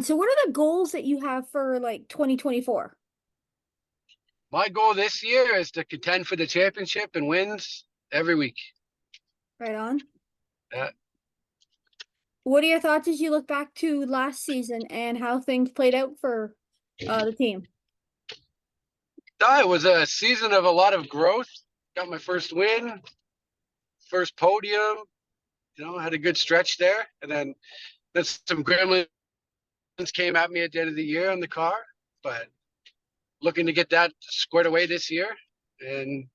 on. So what are the goals that you have for like 2024? My goal this year is to contend for the championship and wins every week. Right on. Uh, What are your thoughts as you look back to last season and how things played out for the team? it was a season of a lot of growth. Got my first win, first podium. Had a good stretch there, and then some gremlins came at me at the end of the year on the car, but looking to get that squared away this year and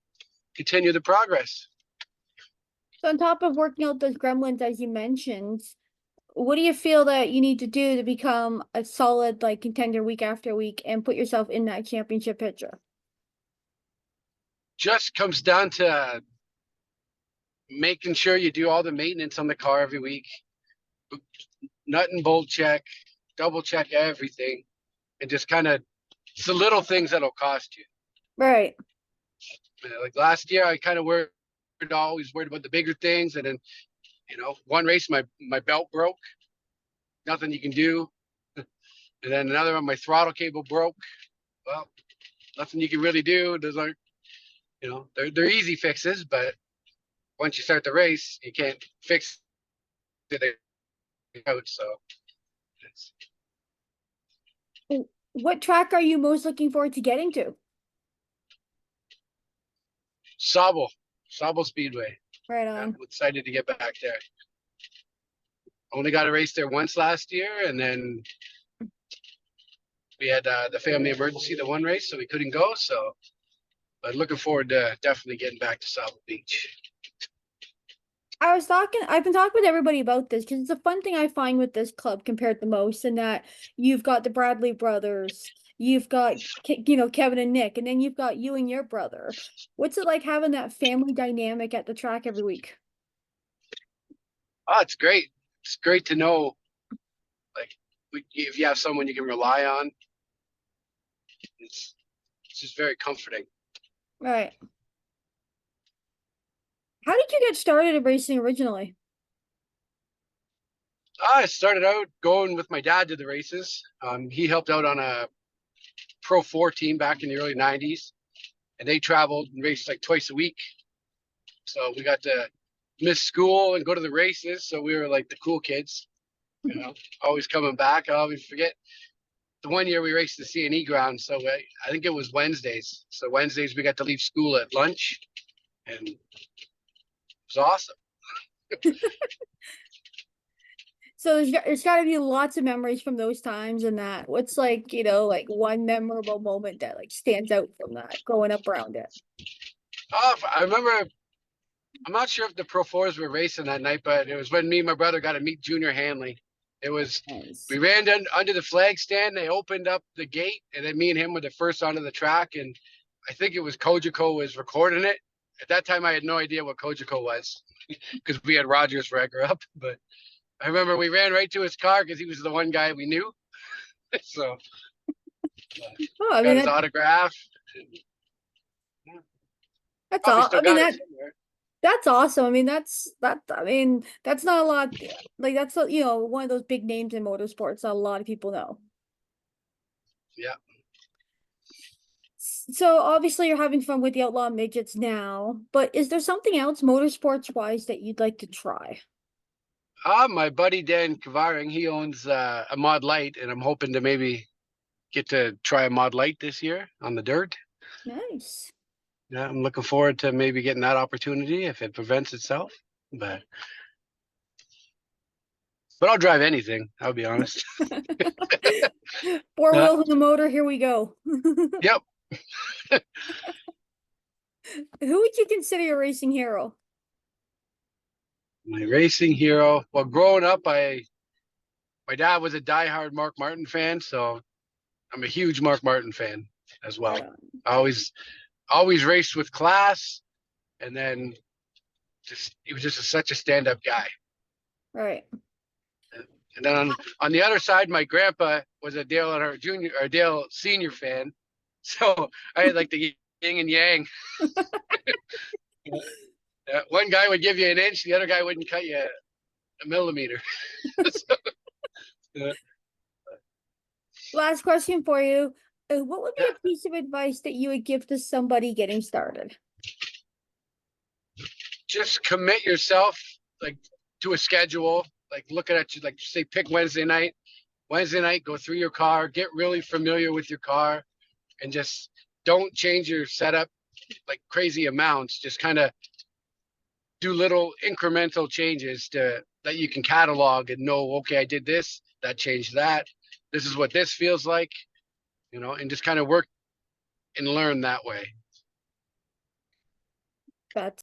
continue the progress. So on top of working out those gremlins, as you mentioned, what do you feel that you need to do to become a solid like contender week after week and put yourself in that championship picture? Just comes down to making sure you do all the maintenance on the car every week, nut and bolt check, double check everything, and just kind of it's the little things that'll cost you. Right. Like last year, I kind of always worried about the bigger things, and then one race my belt broke, nothing you can do, and then another one my throttle cable broke. Well, nothing you can really do. There's like they're easy fixes, but once you start the race, you can't fix it out. So it's What track are you most looking forward to getting to? Sauble Speedway. Right Yeah, I'm on. excited to get back there. Only got a race there once last year, and then we had the family emergency the one race, so we couldn't go. So, but looking forward to definitely getting back to Sauble Beach. I've been talking with everybody about this because it's a fun thing I find with this club compared to most, in that you've got the Bradley brothers, you've got, Kevin and Nick, and then you've got you and your brother. What's it like having that family dynamic at the track every week? Oh, it's great. It's great to know, like, if you have someone you can rely on. It's it's just very comforting. Right. How did you get started in racing originally? I started out going with my dad to the races. He helped out on a Pro 4 team back in the early 90s, and they traveled and raced like twice a week. So we got to miss school and go to the races. So we were like the cool kids, always coming back. I always forget the one year we raced the C&E ground. So I think it was Wednesdays. So Wednesdays we got to leave school at lunch, and it was awesome. So there's got to be lots of memories from those times, and that. What's like, like one memorable moment that like stands out from that going up around it? I remember. I'm not sure if the Pro 4s were racing that night, but it was when me and my brother got to meet Junior Hanley. It was Nice. we ran under the flag stand. They opened up the gate, and then me and him were the first onto the track. And I think it was Kojiko was recording it. At that time, I had no idea what Kojiko was because we had Rogers where I grew up. But I remember we ran right to his car because he was the one guy we knew. So Oh, I mean got his autograph. And, yeah, that's probably all. I still mean got it somewhere. that's awesome. I mean that's not a lot. Like that's one of those big names in motorsports that a lot of people know. Yeah. So obviously you're having fun with the Outlaw Midgets now, but is there something else motorsports wise that you'd like to try? My buddy Dan Kavaring, he owns a Mod Light, and I'm hoping to maybe get to try a Mod Light this year on the dirt. Nice. Yeah, I'm looking forward to maybe getting that opportunity if it prevents itself. But I'll drive anything. I'll be honest. Four uh, wheels in the motor, here we go. yep. Who would you consider your racing hero? My racing hero. Well, growing up, my dad was a diehard Mark Martin fan, so I'm a huge Mark Martin fan as Right well. on. I always raced with class, and then he was just such a stand-up guy. Right. And then on the other side, my grandpa was a Dale Earnhardt Jr. or Dale Senior fan, so I had like the yin and yang. One guy would give you an inch, the other guy wouldn't cut you a millimeter. So, Last question for you. What would be Yeah, a piece of advice that you would give to somebody getting started? just commit yourself like to a schedule. Like looking at you, like say pick Wednesday night. Wednesday night, go through your car, get really familiar with your car, and just don't change your setup like crazy amounts. Just kind of do little incremental changes to that you can catalog and know, okay, I did this, that changed that. This is what this feels like, and just kind of work and learn that way. That's